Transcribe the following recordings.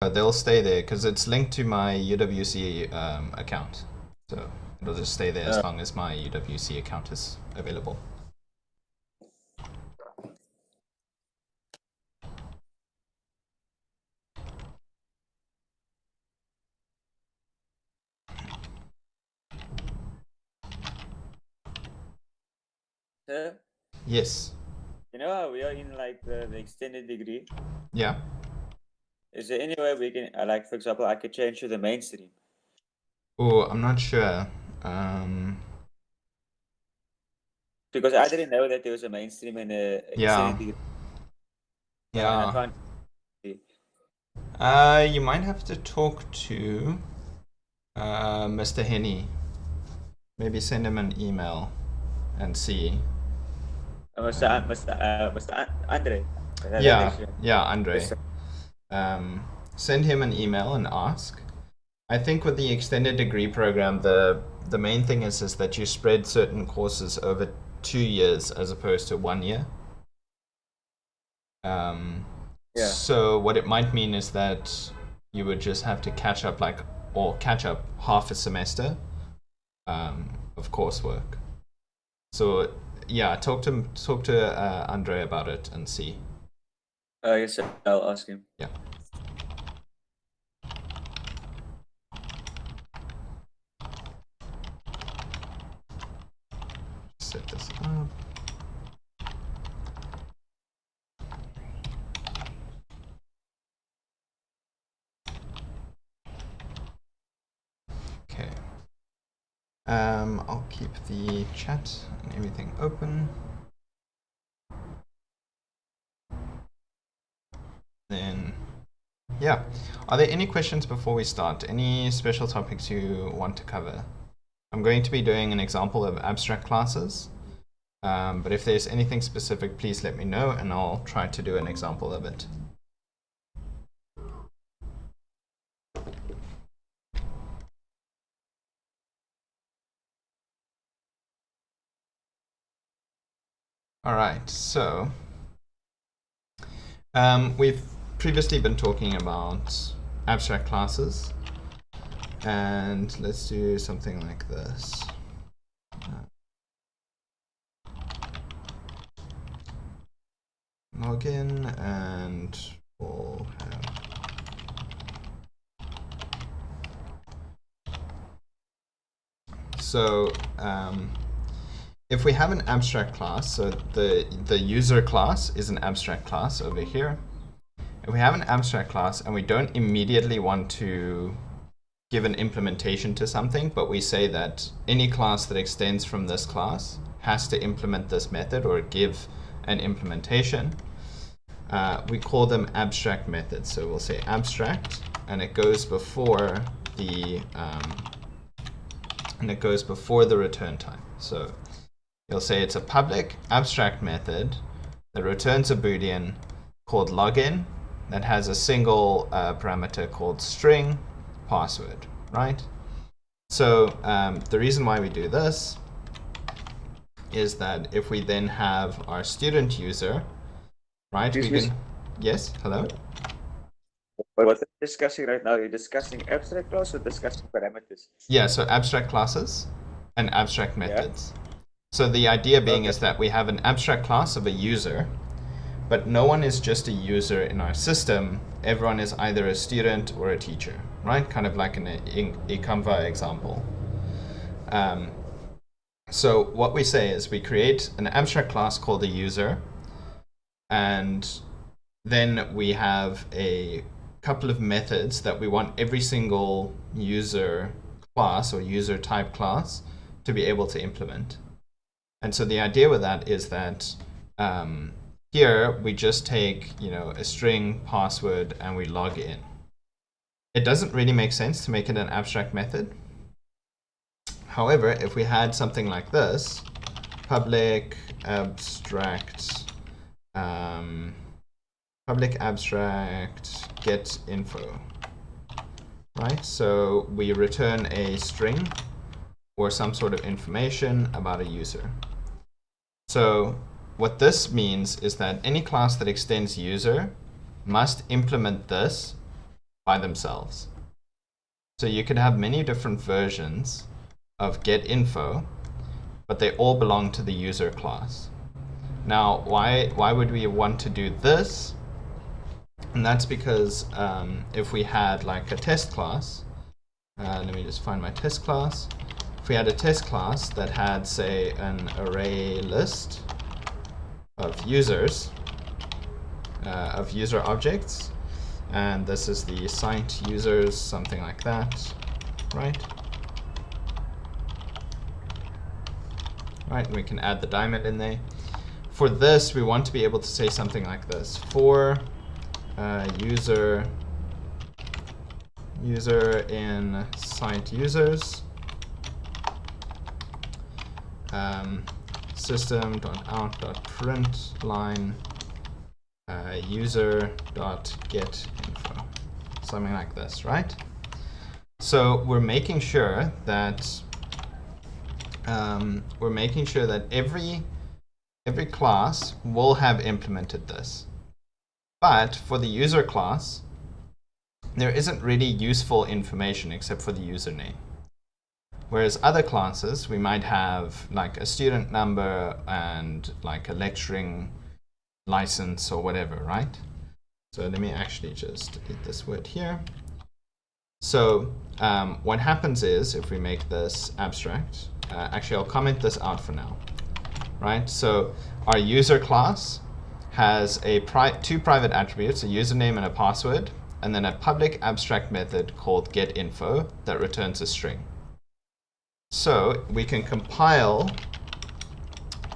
They'll stay there because it's linked to my UWC account. So it'll just stay there as long as my UWC account is available. Sir, Yes. you know how we are in like the extended degree? Yeah. Is there any way we can, like, for example, I could change to the mainstream? Oh, I'm not sure. Because I didn't know that there was a mainstream and a Yeah. extended degree. And I'm Yeah. trying to see. You might have to talk to Mr. Henny. Maybe send him an email and see. Mr. Andre. Yeah, Andre. Yes, sir. Send him an email and ask. I think with the extended degree program, the main thing is that you spread certain courses over 2 years as opposed to 1 year. Yeah. So what it might mean is that you would just have to catch up half a semester of coursework. So yeah, talk to Andre about it and see. Yes, sir. I'll ask him. Yeah. Set this up. Okay. I'll keep the chat and everything open. Then, yeah. Are there any questions before we start? Any special topics you want to cover? I'm going to be doing an example of abstract classes, but if there's anything specific, please let me know and I'll try to do an example of it. All right, so we've previously been talking about abstract classes, and let's do something like this. Login, and we'll have so if we have an abstract class, so the user class is an abstract class over here. If we have an abstract class and we don't immediately want to give an implementation to something, but we say that any class that extends from this class has to implement this method or give an implementation, we call them abstract methods. So we'll say abstract, and it goes before the return time. So you'll say it's a public abstract method that returns a Boolean called login that has a single parameter called string password, right? So the reason why we do this is that if we then have our student user, right? Yes, hello? But what we're discussing right now, you're discussing abstract class or discussing parameters? Yeah, so abstract classes and abstract methods. So the idea being is that we have an abstract class of a user, but no one is just a user in our system. Everyone is either a student or a teacher, right? Kind of like in a Canva example. So what we say is we create an abstract class called a user, and then we have a couple of methods that we want every single user class or user type class to be able to implement. And so the idea with that is that here we just take, a string password and we log in. It doesn't really make sense to make it an abstract method. However, if we had something like this, public abstract get info, right? So we return a string or some sort of information about a user. So what this means is that any class that extends user must implement this by themselves. So you could have many different versions of getInfo, but they all belong to the user class. Now, why would we want to do this? And that's because if we had like a test class, let me just find my test class. If we had a test class that had, say, an array list of users, of user objects, and this is the site users, something like that, right? Right, we can add the diamond in there. For this, we want to be able to say something like this: for user in site users, system.out.println user.getInfo, something like this, right? So we're making sure that every class will have implemented this. But for the user class, there isn't really useful information except for the username. Whereas other classes, we might have like a student number and like a lecturing license or whatever, right? So let me actually just delete this word here. So what happens is, if we make this abstract, actually I'll comment this out for now, right? So our user class has two private attributes, a username and a password, and then a public abstract method called getInfo that returns a string. So we can compile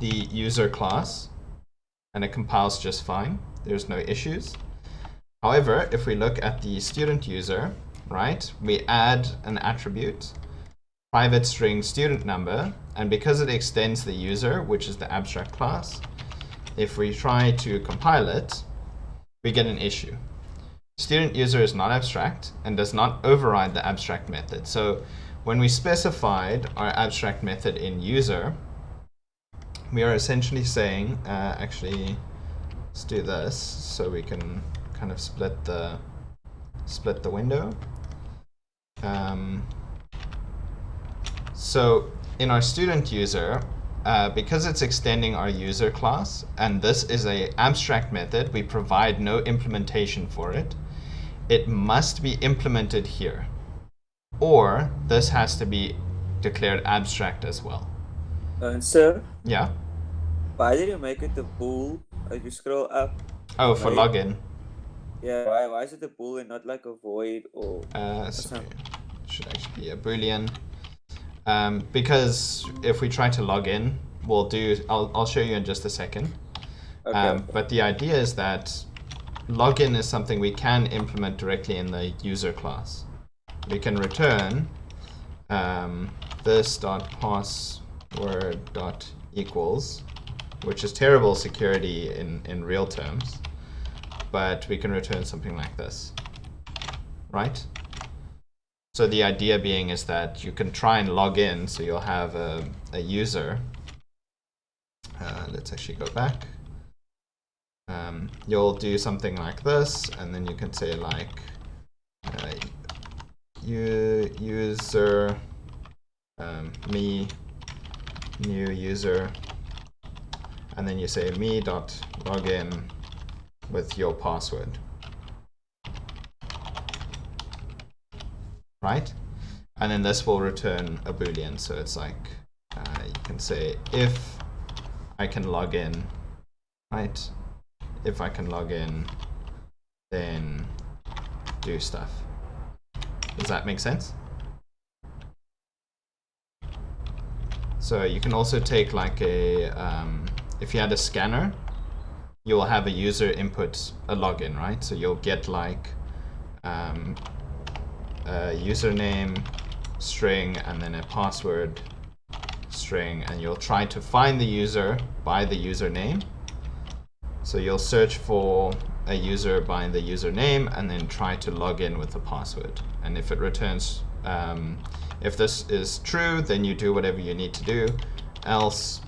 the user class, and it compiles just fine. There's no issues. However, if we look at the student user, right, we add an attribute, private string student number, and because it extends the user, which is the abstract class, if we try to compile it, we get an issue. Student user is not abstract and does not override the abstract method. So when we specified our abstract method in user, we are essentially saying, actually, let's do this so we can kind of split the window. So in our student user, because it's extending our user class, and this is an abstract method, we provide no implementation for it. It must be implemented here, or this has to be declared abstract as well. Sir? Yeah? Why did you make it a bool as you scroll up? Oh, for login. Yeah, why is it a bool and not like a void or sorry. It should actually be a boolean. Because if we try to log in, I'll show you in just a second. Okay. But the idea is that login is something we can implement directly in the user class. We can return this.password.equals, which is terrible security in real terms, but we can return something like this, right? So the idea being is that you can try and log in, so you'll have a user. Let's actually go back. You'll do something like this, and then you can say like user me new user, and then you say me.login with your password. Right? And then this will return a boolean. So it's like, you can say if I can log in, right? If I can log in, then do stuff. Does that make sense? So you can also take like if you had a scanner, you will have a user input a login, right? So you'll get like a username string and then a password string, and you'll try to find the user by the username. So you'll search for a user by the username and then try to log in with the password. And if it returns, if this is true, then you do whatever you need to do. Else,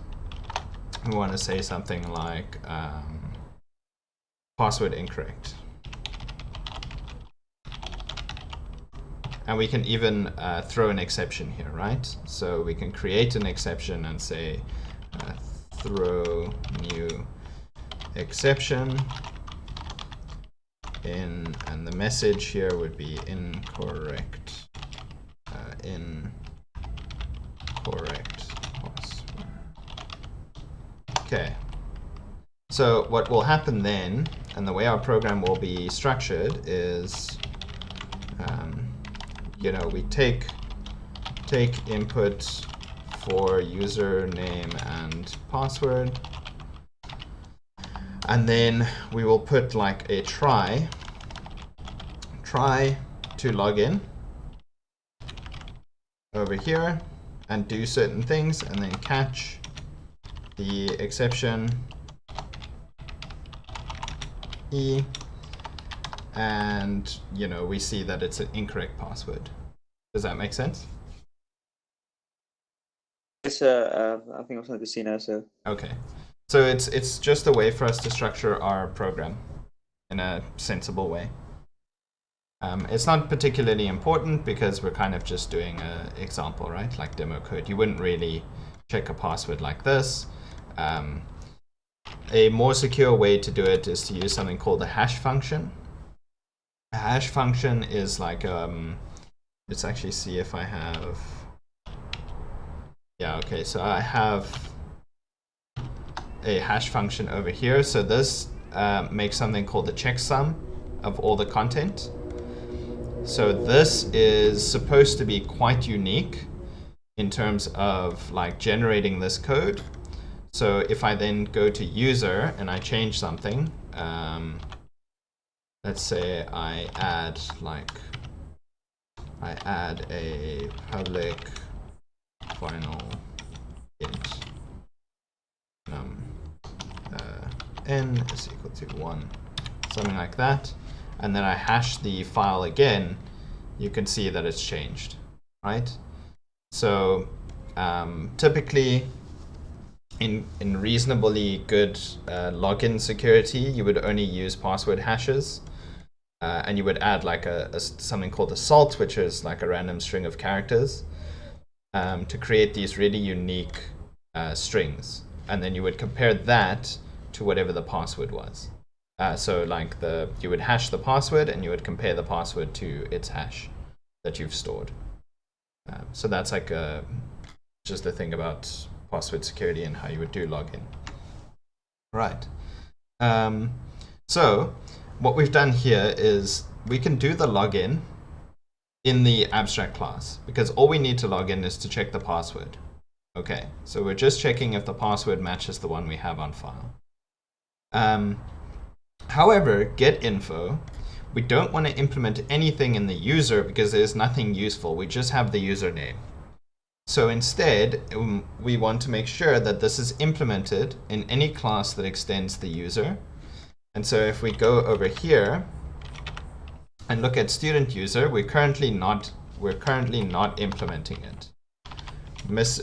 we want to say something like password incorrect. And we can even throw an exception here, right? So we can create an exception and say throw new exception in, and the message here would be incorrect. Incorrect password. Okay. So what will happen then, and the way our program will be structured is, you know, we take input for username and password, and then we will put like a try to log in over here and do certain things, and then catch the exception E, and you know, we see that it's an incorrect password. Does that make sense? Yes, I think I was going to see now. So okay, so it's just a way for us to structure our program in a sensible way. It's not particularly important because we're kind of just doing an example, right? Like demo code. You wouldn't really check a password like this. A more secure way to do it is to use something called a hash function. A hash function is like, let's actually see if I have, yeah, okay, so I have a hash function over here. So this makes something called the checksum of all the content. So this is supposed to be quite unique in terms of like generating this code. So if I then go to user and I change something, let's say I add a public final int n is equal to 1, something like that, and then I hash the file again, you can see that it's changed, right? So typically in reasonably good login security, you would only use password hashes, and you would add like something called a salt, which is like a random string of characters, to create these really unique strings, and then you would compare that to whatever the password was. So like you would hash the password and you would compare the password to its hash that you've stored. So that's like just the thing about password security and how you would do login. Right. So what we've done here is we can do the login in the abstract class, because all we need to log in is to check the password. Okay, so we're just checking if the password matches the one we have on file. However, get info, we don't want to implement anything in the user because there's nothing useful. We just have the username. So instead, we want to make sure that this is implemented in any class that extends the user. And so if we go over here and look at student user, we're currently not implementing it.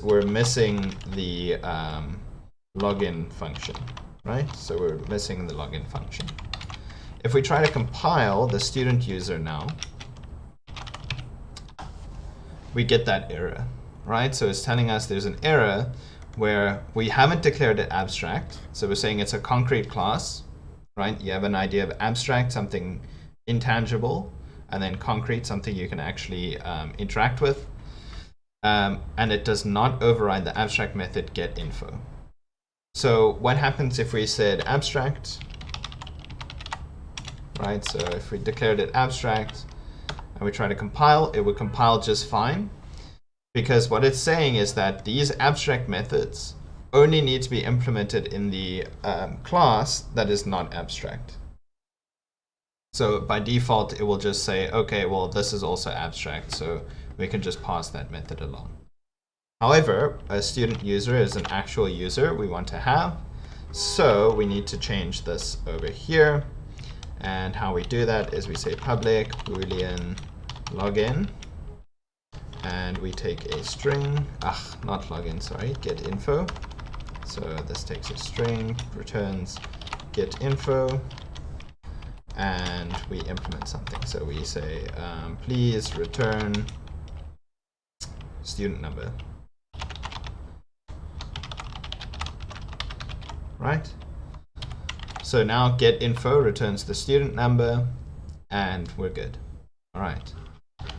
We're missing the login function, right? So we're missing the login function. If we try to compile the student user now, we get that error, right? So it's telling us there's an error where we haven't declared it abstract. So we're saying it's a concrete class, right? You have an idea of abstract, something intangible, and then concrete, something you can actually interact with. And it does not override the abstract method getInfo. So what happens if we said abstract, right? So if we declared it abstract and we try to compile, it would compile just fine, because what it's saying is that these abstract methods only need to be implemented in the class that is not abstract. So by default, it will just say, okay, well, this is also abstract, so we can just pass that method along. However, a student user is an actual user we want to have, so we need to change this over here. And how we do that is we say public boolean login, and we take a string, not login, sorry, get info. So this takes a string, returns get info, and we implement something. So we say, please return student number. Right? So now getInfo returns the student number, and we're good. All right.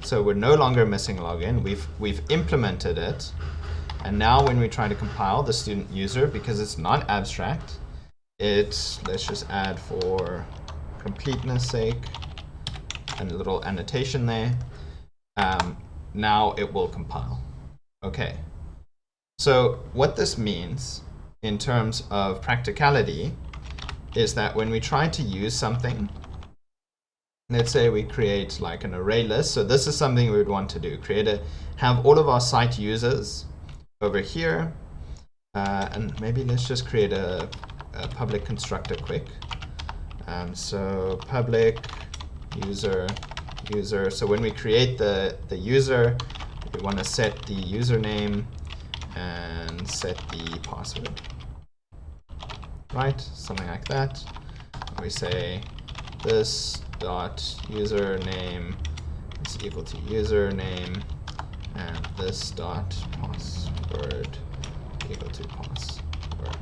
So we're no longer missing login. We've implemented it, and now when we try to compile the student user, because it's not abstract, let's just add for completeness sake and a little annotation there. Now it will compile. Okay. So what this means in terms of practicality is that when we try to use something, let's say we create like an array list. So this is something we would want to do. Have all of our site users over here. And maybe let's just create a public constructor quick. So public user. So when we create the user, we want to set the username and set the password. Right? Something like that. We say this dot username is equal to username, and this dot password equal to password.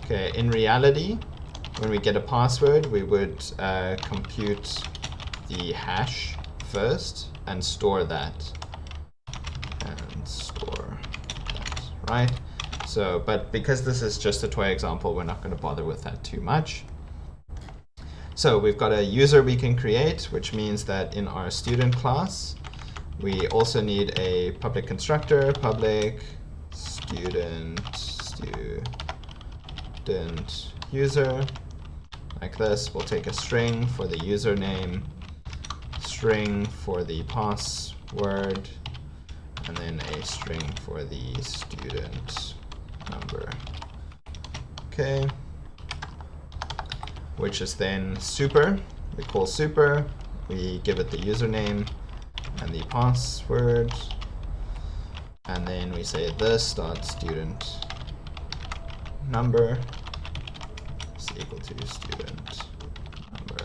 Okay, in reality, when we get a password, we would compute the hash first and store that. Right? So, but because this is just a toy example, we're not going to bother with that too much. So we've got a user we can create, which means that in our student class, we also need a public constructor, public student user, like this. We'll take a string for the username, string for the password, and then a string for the student number. Okay. Which is then super. We call super. We give it the username and the password. And then we say this dot student number is equal to student number.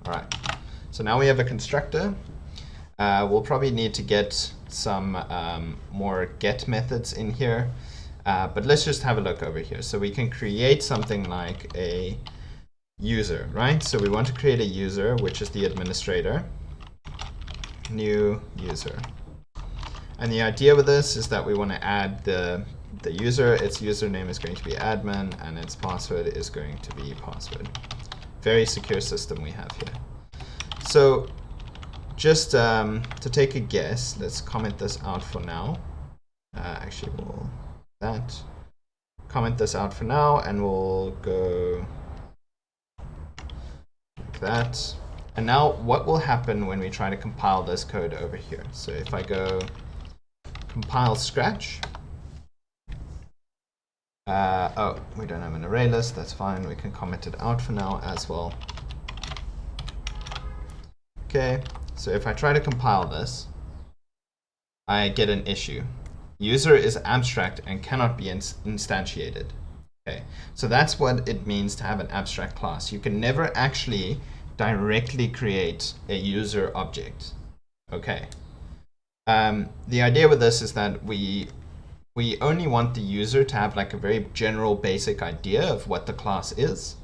All right. So now we have a constructor. We'll probably need to get some more get methods in here. But let's just have a look over here. So we can create something like a user, right? So we want to create a user, which is the administrator. New user. And the idea with this is that we want to add the user. Its username is going to be admin, and its password is going to be password. Very secure system we have here. So just to take a guess, let's comment this out for now. Actually, we'll comment this out for now, and we'll go like that. And now what will happen when we try to compile this code over here? So if I go compile Scratch, oh, we don't have an array list, that's fine, we can comment it out for now as well. Okay, so if I try to compile this, I get an issue. User is abstract and cannot be instantiated. Okay, so that's what it means to have an abstract class. You can never actually directly create a user object. Okay. The idea with this is that we only want the user to have like a very general basic idea of what the class is,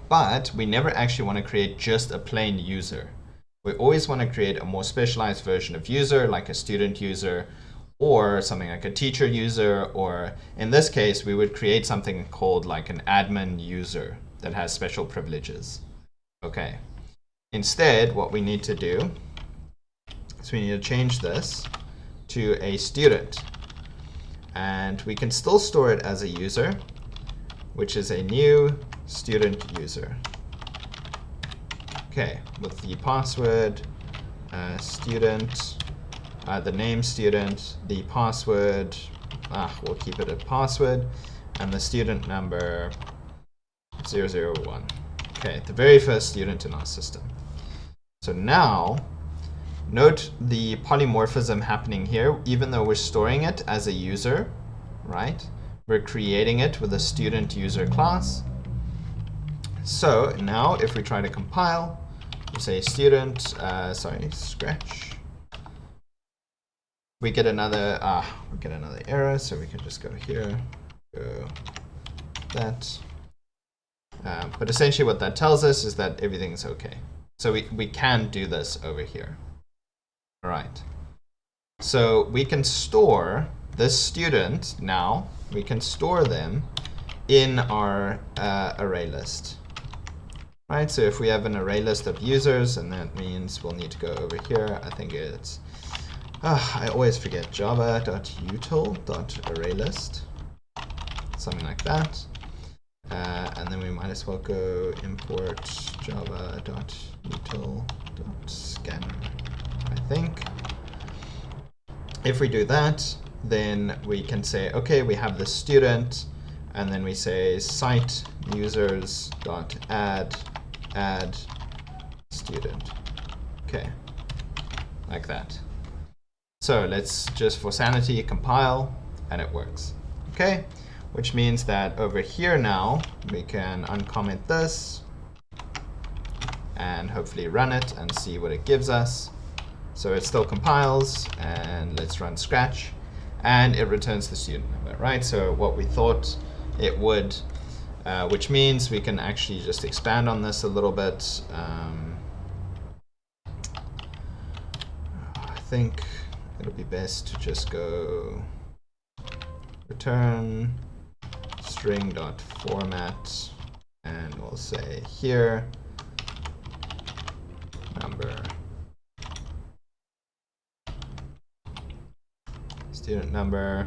but we never actually want to create just a plain user. We always want to create a more specialized version of user, like a student user, or something like a teacher user, or in this case, we would create something called like an admin user that has special privileges. Okay. Instead, what we need to do is we need to change this to a student. And we can still store it as a user, which is a new student user. Okay, with the password, student, the name student, the password, we'll keep it at password, and the student number 001. Okay, the very first student in our system. So now, note the polymorphism happening here. Even though we're storing it as a user, right? We're creating it with a student user class. So now if we try to compile, we say student, scratch. We get another error, so we can just go here, go that. But essentially what that tells us is that everything's okay. So we can do this over here. All right. So we can store this student now, we can store them in our array list. Right, so if we have an array list of users, and that means we'll need to go over here. I think it's, I always forget, java.util.arraylist, something like that. And then we might as well go import java.util.scanner, I think. If we do that, then we can say, okay, we have the student, and then we say site users.add student. Okay, like that. So let's just, for sanity, compile, and it works. Okay, which means that over here now, we can uncomment this, and hopefully run it and see what it gives us. So it still compiles, and let's run Scratch, and it returns the student number, right? So what we thought it would, which means we can actually just expand on this a little bit. I think it'll be best to just go return string.format, and we'll say here number, student number.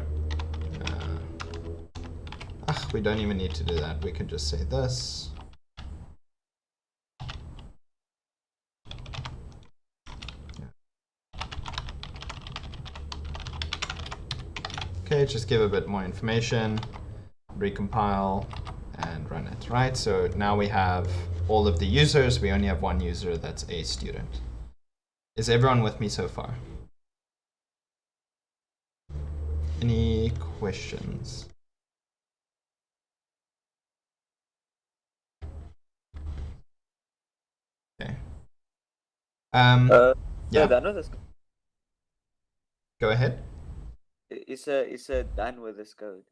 We don't even need to do that. We can just say this. Okay, just give a bit more information, recompile, and run it, right? So now we have all of the users. We only have one user that's a student. Is everyone with me so far? Any questions? Okay. Yeah, done with this. Go ahead. Is done with this code?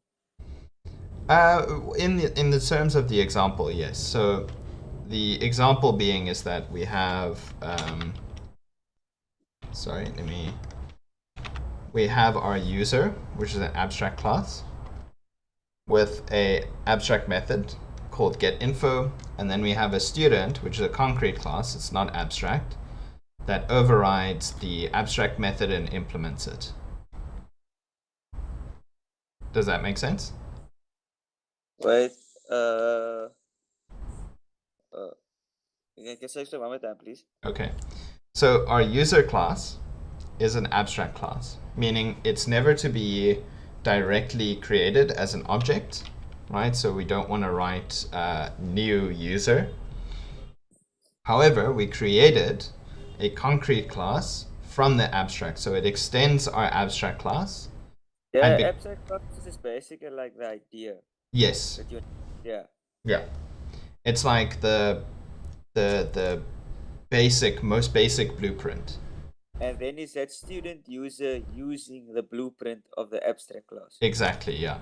In the terms of the example, yes. So the example being is that we have we have our user, which is an abstract class, with a abstract method called getInfo, and then we have a student, which is a concrete class, it's not abstract, that overrides the abstract method and implements it. Does that make sense? Wait, can you say one more time, please? Okay. So our user class is an abstract class, meaning it's never to be directly created as an object, right? So we don't want to write new user. However, we created a concrete class from the abstract, so it extends our abstract class. Yeah, abstract class is basically like the idea. Yes. Yeah. Yeah. It's like the most basic blueprint. And then is that student user using the blueprint of the abstract class? Exactly, yeah.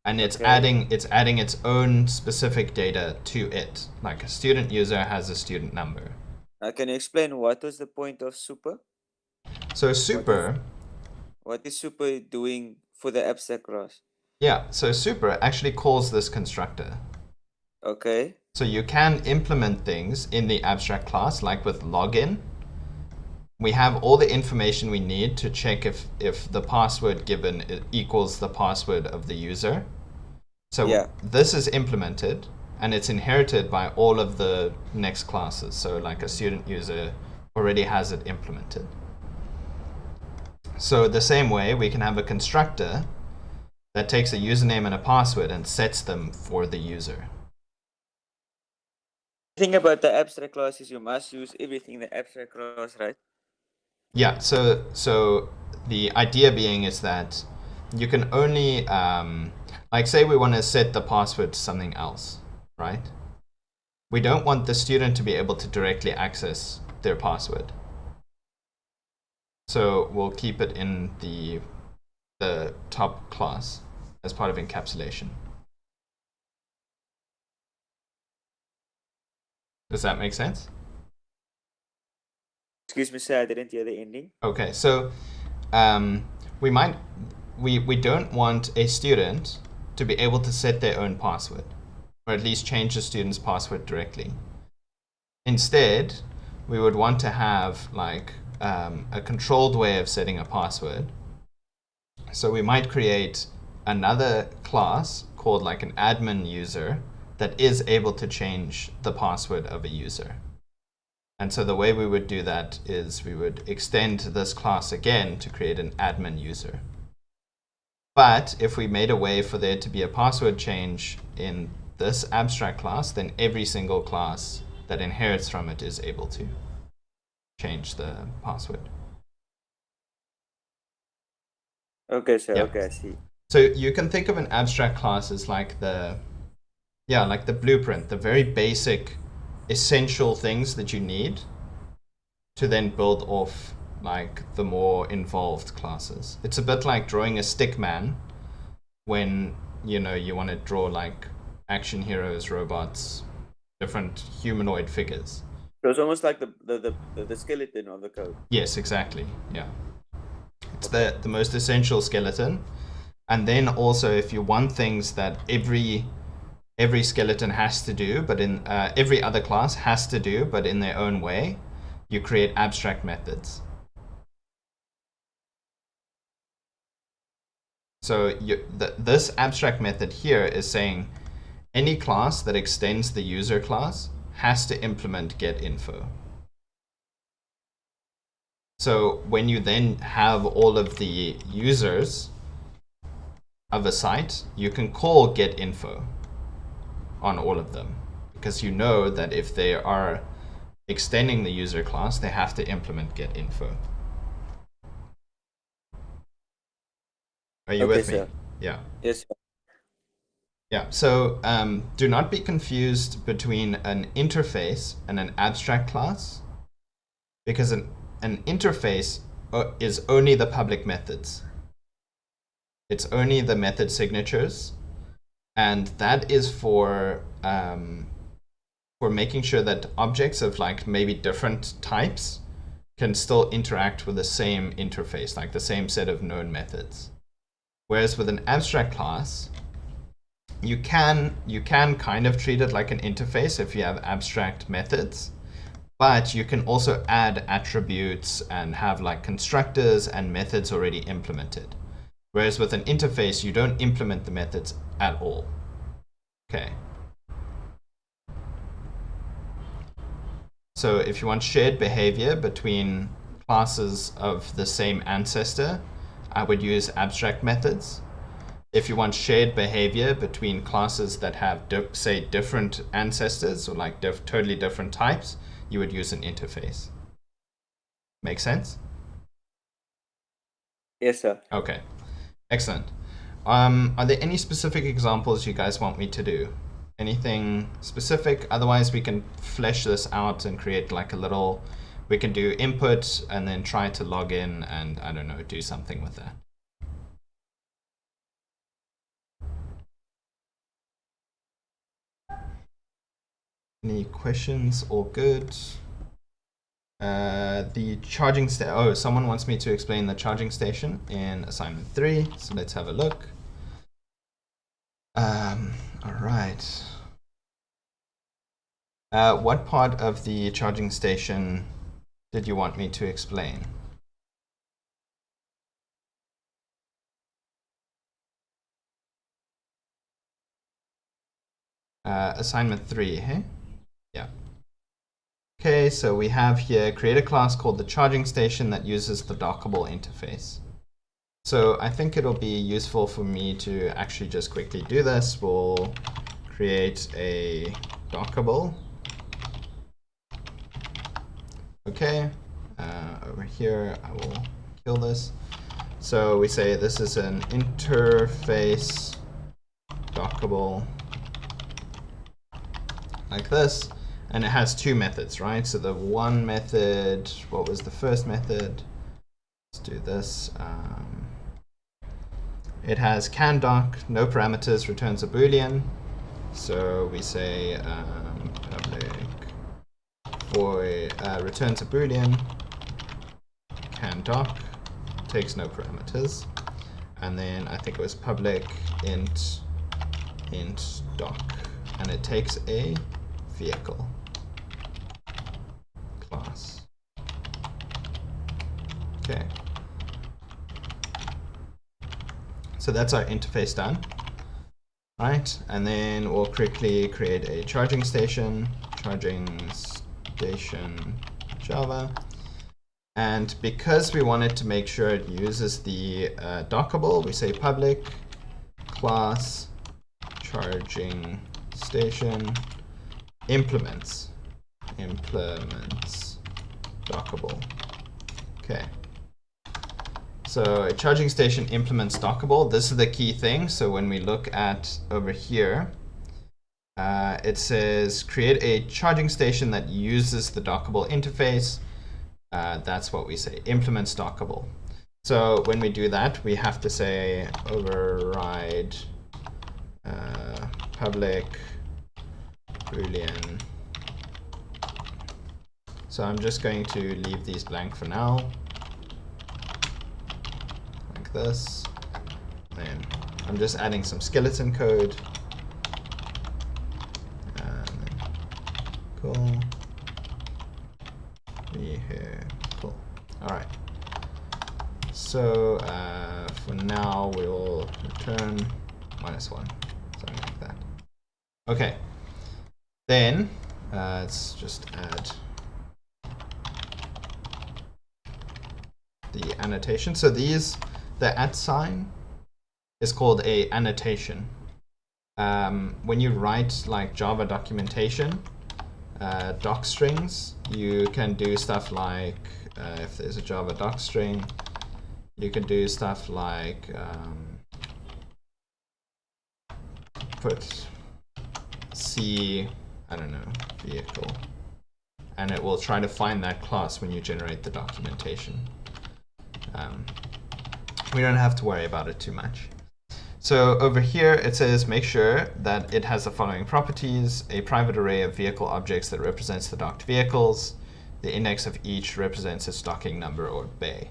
And it's adding its own specific data to it. Like a student user has a student number. Can you explain what was the point of super? So super. What is super doing for the abstract class? Yeah, so super actually calls this constructor. Okay. So you can implement things in the abstract class, like with login. We have all the information we need to check if the password given equals the password of the user. So this is implemented, and it's inherited by all of the next classes. So like a student user already has it implemented. So the same way, we can have a constructor that takes a username and a password and sets them for the user. The thing about the abstract class is you must use everything in the abstract class, right? Yeah, so the idea being is that you can only, like say we want to set the password to something else, right? we don't want the student to be able to directly access their password. So we'll keep it in the top class as part of encapsulation. Does that make sense? Excuse me, sir, I didn't hear the ending. Okay, so we don't want a student to be able to set their own password, or at least change the student's password directly. Instead, we would want to have like a controlled way of setting a password. So we might create another class called like an admin user that is able to change the password of a user. And so the way we would do that is we would extend this class again to create an admin user. But if we made a way for there to be a password change in this abstract class, then every single class that inherits from it is able to change the password. Okay, sir. Yeah. Okay, I see. So you can think of an abstract class as like the blueprint, the very basic essential things that you need to then build off like the more involved classes. It's a bit like drawing a stick man when you want to draw like action heroes, robots, different humanoid figures. So it's almost like the skeleton of the code. Yes, exactly. Yeah. It's the most essential skeleton. And then also if you want things that every skeleton has to do, but in every other class has to do, but in their own way, you create abstract methods. So this abstract method here is saying any class that extends the user class has to implement getInfo. So when you then have all of the users of a site, you can call getInfo on all of them, because you know that if they are extending the user class, they have to implement getInfo. Are you with me? Sir. Yeah. Yes, sir. Yeah, so do not be confused between an interface and an abstract class, because an interface is only the public methods. It's only the method signatures, and that is for making sure that objects of like maybe different types can still interact with the same interface, like the same set of known methods. Whereas with an abstract class, you can kind of treat it like an interface if you have abstract methods, but you can also add attributes and have like constructors and methods already implemented. Whereas with an interface, you don't implement the methods at all. Okay. So if you want shared behavior between classes of the same ancestor, I would use abstract methods. If you want shared behavior between classes that have, say, different ancestors or like totally different types, you would use an interface. Make sense? Yes, sir. Okay, excellent. Are there any specific examples you guys want me to do? Anything specific? Otherwise, we can flesh this out and create like a little, we can do input and then try to log in and, I don't know, do something with that. Any questions? All good. The charging station. Oh, someone wants me to explain the charging station in assignment 3. So let's have a look. All right. What part of the charging station did you want me to explain? Assignment 3, hey? Yeah. Okay, so we have here, create a class called the charging station that uses the dockable interface. So I think it'll be useful for me to actually just quickly do this. We'll create a dockable. Okay, over here, I will kill this. So we say this is an interface dockable like this. and it has two methods, right? So the one method, what was the first method? Let's do this. It has can_doc, no parameters, returns a boolean. So we say public void returns a boolean, can_doc, takes no parameters, and then I think it was public int doc, and it takes a vehicle class. Okay. So that's our interface done, right? And then we'll quickly create a charging station Java. And because we wanted to make sure it uses the dockable, we say public class charging station implements dockable. Okay. So a charging station implements dockable. This is the key thing. So when we look at over here, it says create a charging station that uses the dockable interface. That's what we say, implements dockable. So when we do that, we have to say override public boolean. So I'm just going to leave these blank for now. This, then I'm just adding some skeleton code, and then cool, cool. All right. So for now we'll return -1, something like that. Okay. Then let's just add the annotation. So the @ is called a annotation. When you write like Java documentation, doc strings, you can do stuff like, if there's a Java doc string, you can do stuff like put C, I don't know, vehicle, and it will try to find that class when you generate the documentation. We don't have to worry about it too much. So over here it says make sure that it has the following properties: a private array of vehicle objects that represents the docked vehicles. The index of each represents its docking number or bay.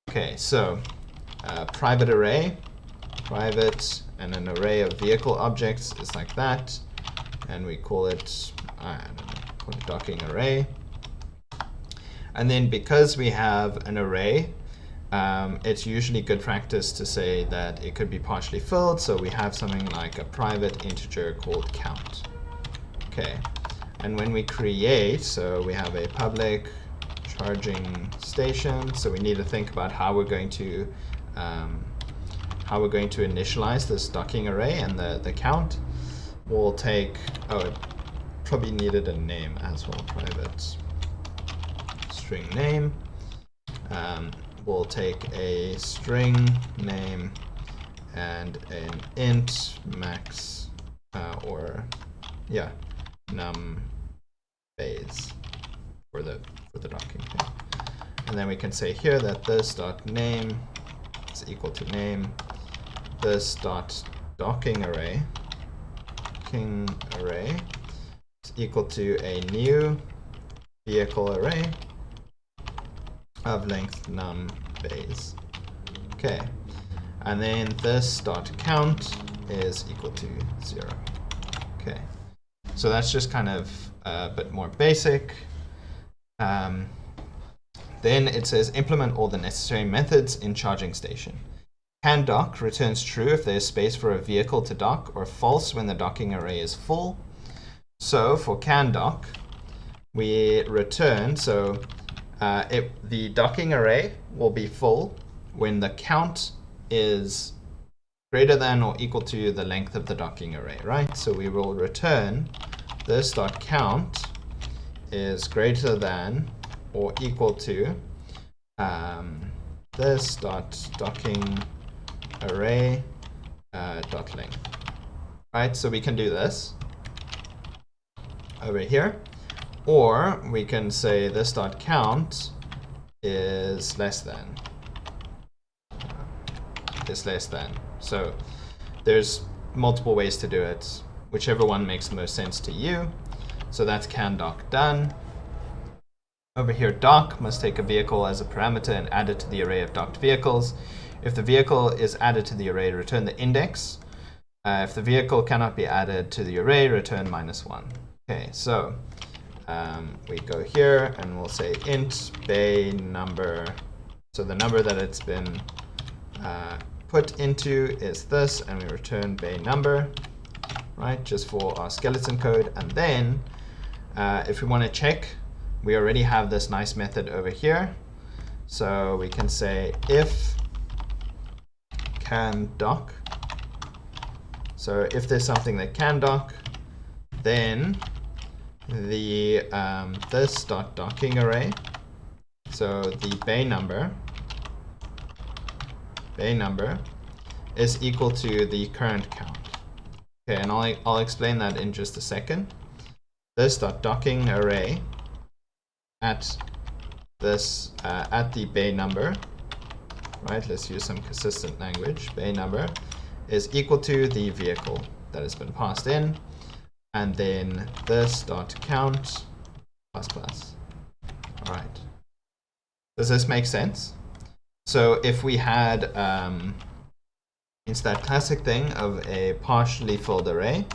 Okay, so private array, private, and an array of vehicle objects is like that, and we call it, I don't know, call it docking array. And then because we have an array, it's usually good practice to say that it could be partially filled, so we have something like a private integer called count. Okay, and when we create, so we have a public charging station, so we need to think about how we're going to initialize this docking array, and the count will take, oh, it probably needed a name as well, private string name. We'll take a string name and an int max num base for the docking thing. And then we can say here that this dot name is equal to name, this dot docking array is equal to a new vehicle array of length num base. Okay, and then this dot count is equal to 0. Okay, so that's just kind of a bit more basic. Then it says implement all the necessary methods in charging station. can_doc returns true if there is space for a vehicle to dock, or false when the docking array is full. So for can_doc, we return, the docking array will be full when the count is greater than or equal to the length of the docking array, right? So we will return this dot count is greater than or equal to this dot docking array .length. Right, so we can do this over here. Or we can say this dot count is less than. So there's multiple ways to do it, whichever one makes the most sense to you. So that's can doc done. Over here, doc must take a vehicle as a parameter and add it to the array of docked vehicles. If the vehicle is added to the array, return the index. If the vehicle cannot be added to the array, return -1. Okay, so we go here and we'll say int bay number. So the number that it's been put into is this, and we return bay number, right, just for our skeleton code. And then if we want to check, we already have this nice method over here. So we can say if can doc. So if there's something that can doc, then the this dot docking array, so the bay number is equal to the current count. Okay, and I'll explain that in just a second. This dot docking array at this at the bay number, right? Let's use some consistent language. Bay number is equal to the vehicle that has been passed in, and then this dot count plus plus. All right. Does this make sense? So if we had it's that classic thing of a partially filled array,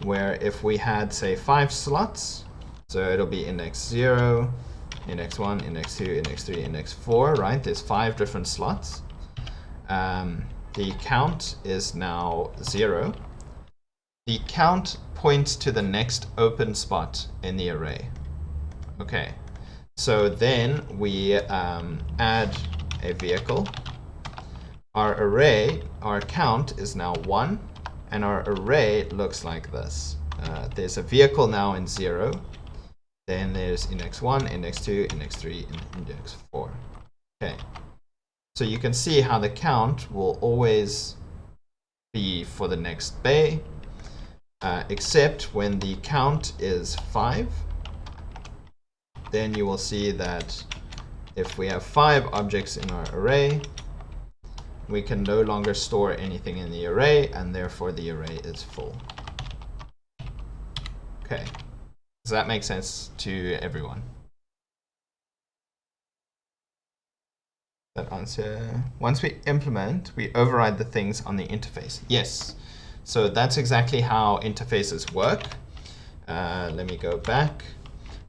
where if we had, say, 5 slots, so it'll be index 0, index 1, index 2, index 3, index 4, right? There's 5 different slots. The count is now 0. The count points to the next open spot in the array. Okay, so then we add a vehicle. Our array, our count is now 1, and our array looks like this. There's a vehicle now in 0. Then there's index 1, index 2, index 3, and index 4. Okay. So you can see how the count will always be for the next bay, except when the count is 5. Then you will see that if we have 5 objects in our array, we can no longer store anything in the array, and therefore the array is full. Okay. Does that make sense to everyone? That answer. Once we implement, we override the things on the interface. Yes. So that's exactly how interfaces work. Let me go back.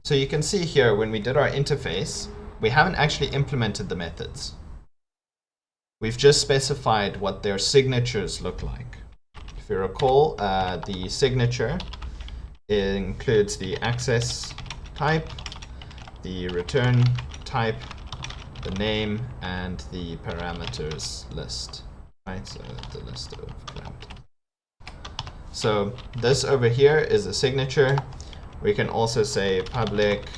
So you can see here when we did our interface, we haven't actually implemented the methods. We've just specified what their signatures look like. If you recall, the signature includes the access type, the return type, the name, and the parameters list, right? So the list of parameters. So this over here is a signature. We can also say public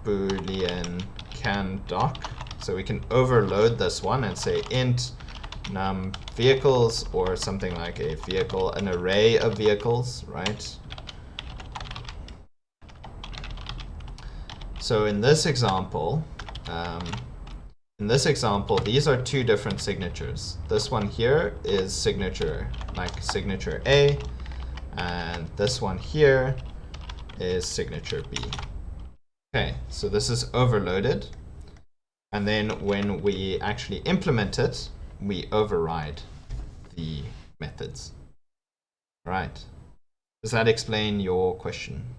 boolean can doc. So we can overload this one and say int num vehicles, or something like a vehicle, an array of vehicles, right? So in this example, these are 2 different signatures. This one here is signature, like signature A, and this one here is signature B. Okay, so this is overloaded. And then when we actually implement it, we override the methods. All right. Does that explain your question?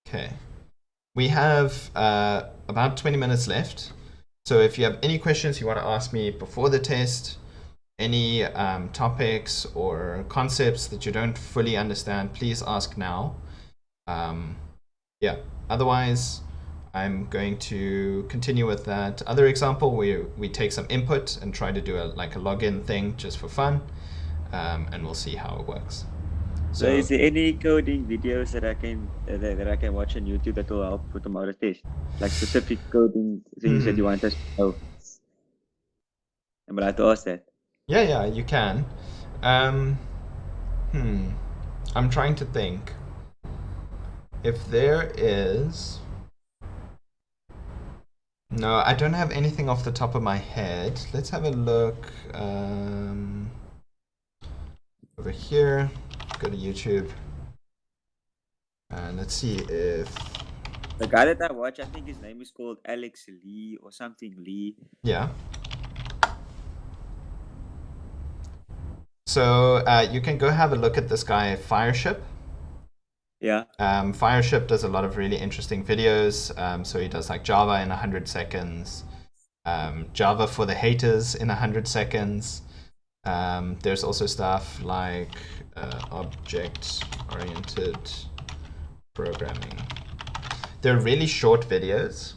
Okay. We have about 20 minutes left. So if you have any questions you want to ask me before the test, any topics or concepts that you don't fully understand, please ask now. Yeah. Otherwise, I'm going to continue with that other example where we take some input and try to do a login thing just for fun, and we'll see how it works. So is there any coding videos that I can watch on YouTube that will help with tomorrow's test? Like specific coding things that you want us to know? I'm allowed to ask that. Yeah, you can. I'm trying to think if there is. No, I don't have anything off the top of my head. Let's have a look over here. Go to YouTube. And let's see if. The guy that I watch, I think his name is called Alex Lee or something Lee. Yeah. So you can go have a look at this guy, Fireship. Yeah. Fireship does a lot of really interesting videos. So he does like Java in 100 seconds, Java for the haters in 100 seconds. There's also stuff like object-oriented programming. They're really short videos.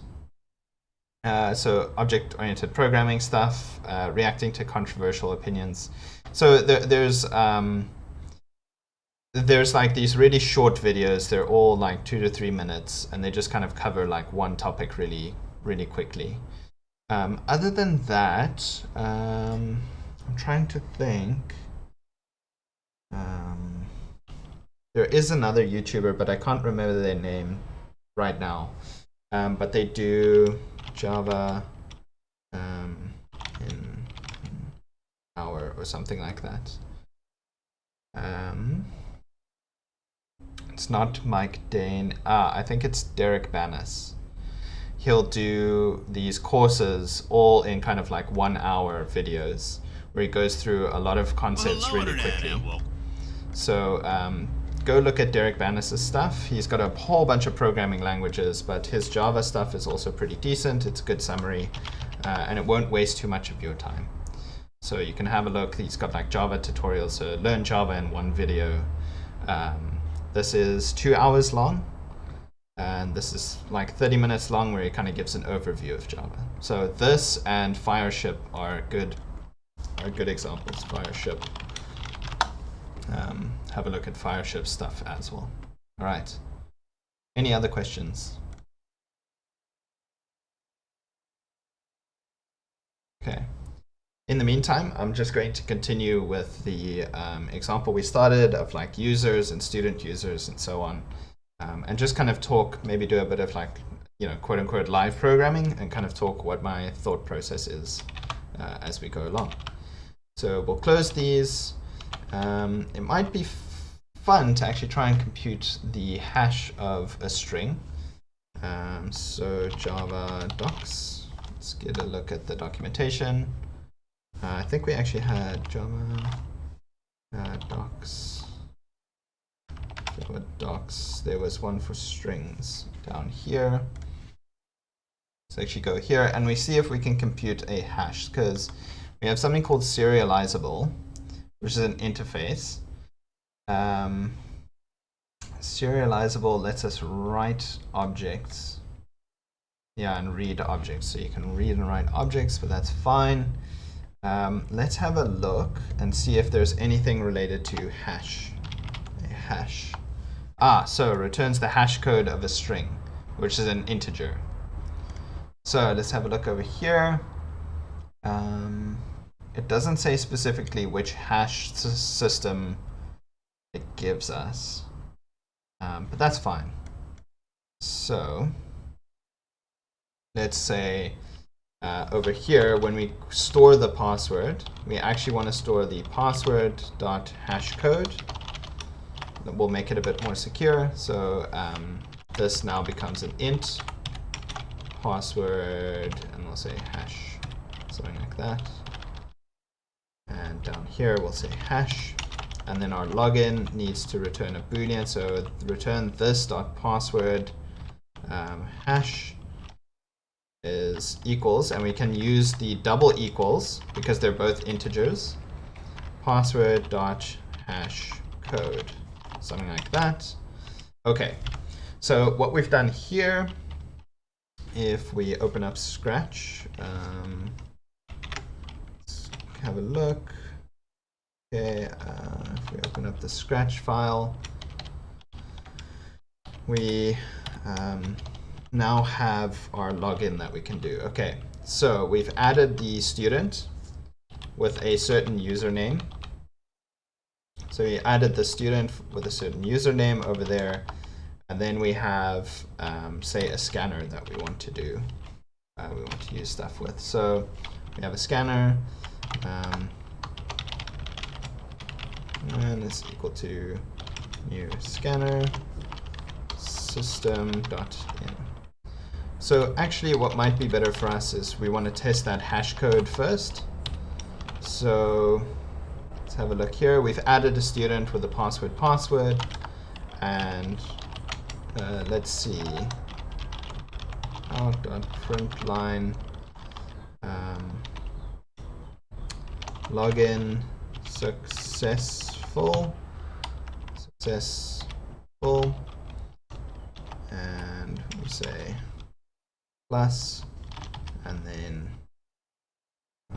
So object-oriented programming stuff, reacting to controversial opinions. So there's like these really short videos. They're all like 2 to 3 minutes, and they just kind of cover like one topic really, really quickly. Other than that, I'm trying to think. There is another YouTuber, but I can't remember their name right now. But they do Java in an hour or something like that. It's not Mike Dane. I think it's Derek Banas. He'll do these courses all in kind of like 1 hour videos where he goes through a lot of concepts really quickly. So go look at Derek Banas' stuff. He's got a whole bunch of programming languages, but his Java stuff is also pretty decent. It's a good summary, and it won't waste too much of your time. So you can have a look. He's got like Java tutorials, so learn Java in one video. This is 2 hours long, and this is like 30 minutes long where he kind of gives an overview of Java. So this and Fireship are good examples. Fireship. Have a look at Fireship stuff as well. All right. Any other questions? Okay. In the meantime, I'm just going to continue with the example we started of like users and student users and so on. And just kind of talk, maybe do a bit of like, quote unquote live programming and kind of talk what my thought process is as we go along. So we'll close these. It might be fun to actually try and compute the hash of a string. So Java docs, let's get a look at the documentation. I think we actually had Java docs. Java docs, there was one for strings down here. Let's actually go here and we see if we can compute a hash, because we have something called serializable, which is an interface. Serializable lets us write objects. Yeah, and read objects. So you can read and write objects, but that's fine. Let's have a look and see if there's anything related to hash. A hash. So it returns the hash code of a string, which is an integer. So let's have a look over here. It doesn't say specifically which hash system it gives us, but that's fine. So let's say over here, when we store the password, we actually want to store the password.hashcode. We'll make it a bit more secure. So this now becomes an int password, and we'll say hash, something like that. And down here, we'll say hash. And then our login needs to return a Boolean. So return this.password hash is equals, and we can use the double equals because they're both integers. Password.hashcode, something like that. Okay, so what we've done here, if we open up Scratch, let's have a look. Okay, if we open up the Scratch file, we now have our login that we can do. Okay, so we've added the student with a certain username. So we added the student with a certain username over there, and then we have, say, a scanner that we want to do. We want to use stuff with. So we have a scanner, and it's equal to new scanner system.in. So actually what might be better for us is we want to test that hash code first. So let's have a look here. We've added a student with a password, and let's see, out.println login successful, and we say plus, and then I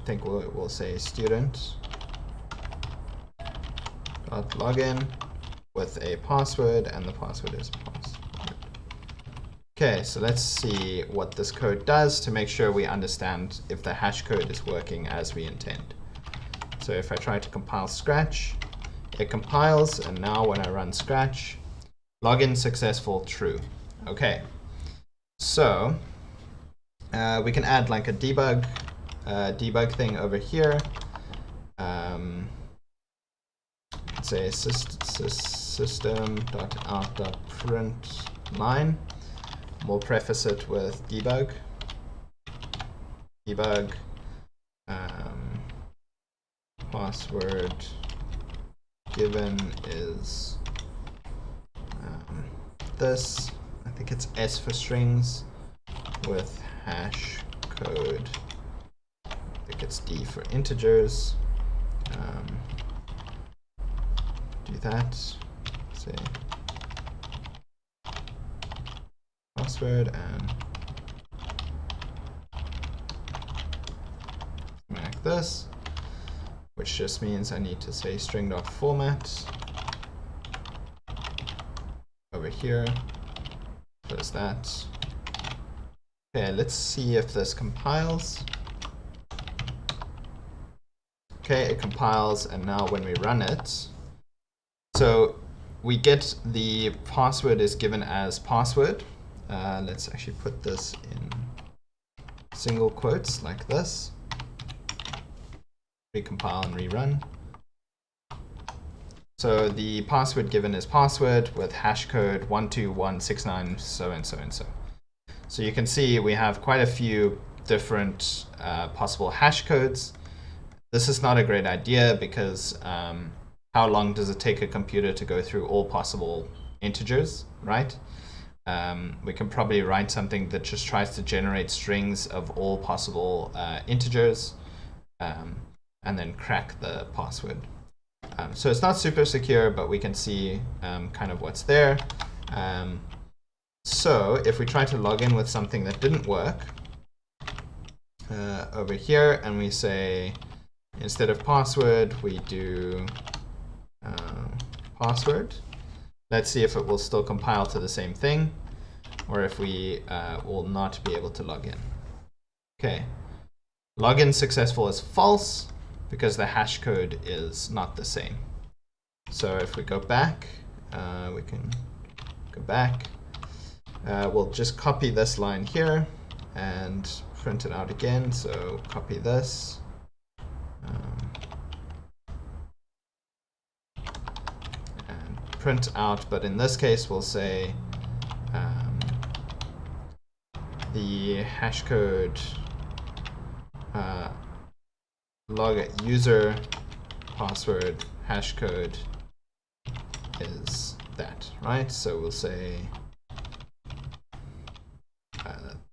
think we'll say student dot login with a password, and the password is password. Okay, so let's see what this code does to make sure we understand if the hash code is working as we intend. So if I try to compile Scratch, it compiles, and now when I run Scratch, login successful, true. Okay, so we can add like a debug thing over here. Say system.out.println. We'll preface it with debug. Password given is this. I think it's S for strings with hash code. I think it's D for integers. Do that. Say password and something like this, which just means I need to say string.format over here. There's that. Okay, let's see if this compiles. Okay, it compiles, and now when we run it, so we get the password is given as password. Let's actually put this in single quotes like this. Recompile and rerun. So the password given is password with hash code 12169 so and so and so. So you can see we have quite a few different possible hash codes. This is not a great idea because how long does it take a computer to go through all possible integers, right? We can probably write something that just tries to generate strings of all possible integers and then crack the password. So it's not super secure, but we can see kind of what's there. So if we try to log in with something that didn't work over here, and we say instead of password, we do password. Let's see if it will still compile to the same thing, or if we will not be able to log in. Okay, login successful is false because the hash code is not the same. So if we go back, we can go back. We'll just copy this line here and print it out again. So copy this. And print out, but in this case we'll say the hash code log user password hash code is that, right? So we'll say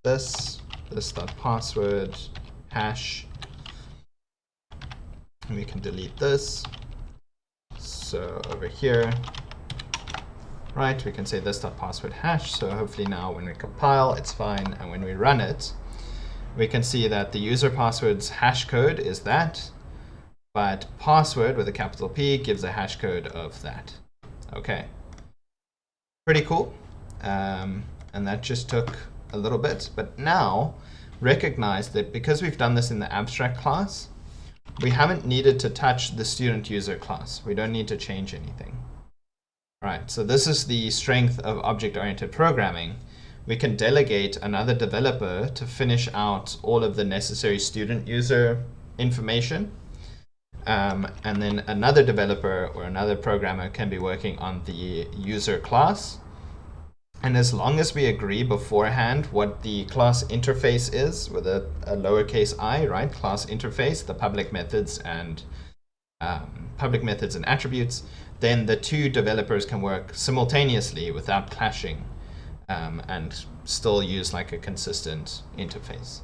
this dot password hash, and we can delete this. So over here, right, we can say this dot password hash. So hopefully now when we compile, it's fine, and when we run it, we can see that the user password's hash code is that, but password with a capital P gives a hash code of that. Okay, pretty cool. And that just took a little bit, but now recognize that because we've done this in the abstract class, we haven't needed to touch the student user class. We don't need to change anything. All right, so this is the strength of object-oriented programming. We can delegate another developer to finish out all of the necessary student user information. And then another developer or another programmer can be working on the user class. And as long as we agree beforehand what the class interface is with a lowercase I, right? Class interface, the public methods and attributes, then the two developers can work simultaneously without clashing and still use like a consistent interface.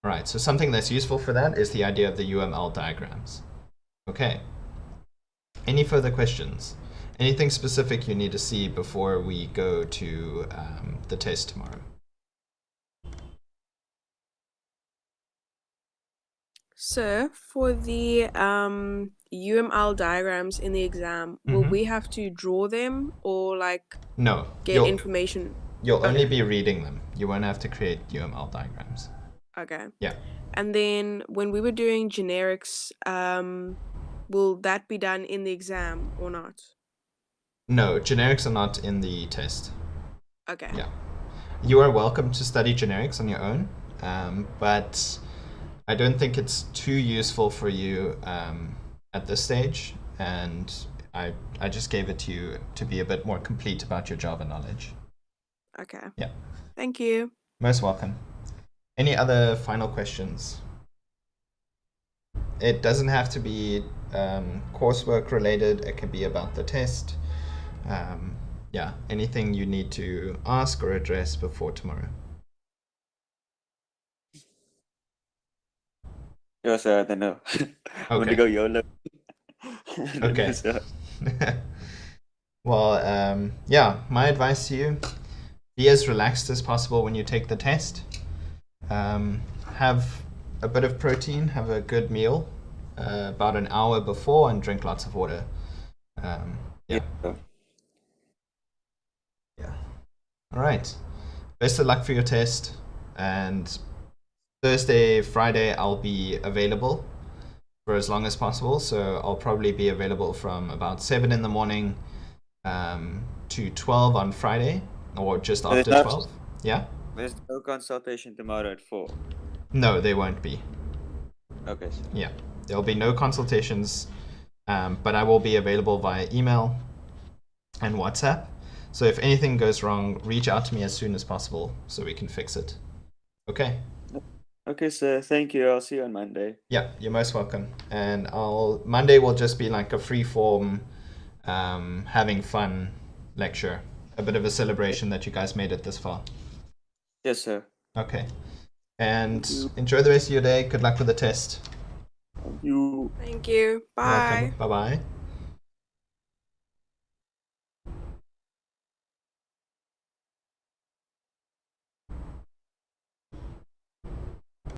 All right, so something that's useful for that is the idea of the UML diagrams. Okay. Any further questions? Anything specific you need to see before we go to the test tomorrow? So for the UML diagrams in the exam, will we have to draw them or like No, get information? You'll only be reading them. You won't have to create UML diagrams. Okay. Yeah. And then when we were doing generics, will that be done in the exam or not? No, generics are not in the test. Okay. Yeah. You are welcome to study generics on your own, but I don't think it's too useful for you at this stage, and I just gave it to you to be a bit more complete about your Java knowledge. Okay. Yeah. Thank you. Most welcome. Any other final questions? It doesn't have to be coursework related. It can be about the test. Yeah, anything you need to ask or address before tomorrow. Yes, I don't know. I want to Okay. go YOLO. Okay. Well, yeah, my advice to you, be as relaxed as possible when you take the test. Have a bit of protein, have a good meal about an hour before, and drink lots of water. Yeah. All right. Best of luck for your test. And Thursday, Friday, I'll be available for as long as possible. So I'll probably be available from about 7 in the morning to 12 on Friday, or just after 12. Yeah? There's no consultation tomorrow at 4. No, there won't be. Okay. So. Yeah. There'll be no consultations, but I will be available via email and WhatsApp. So if anything goes wrong, reach out to me as soon as possible so we can fix it. Okay. Okay, so thank you. I'll see you on Monday. Yeah, you're most welcome. And Monday will just be like a free form, having fun lecture. A bit of a celebration that you guys made it this far. Yes, sir. Okay. And enjoy the rest of your day. Good luck with the test. Thank you. Thank you. Bye. Bye-bye.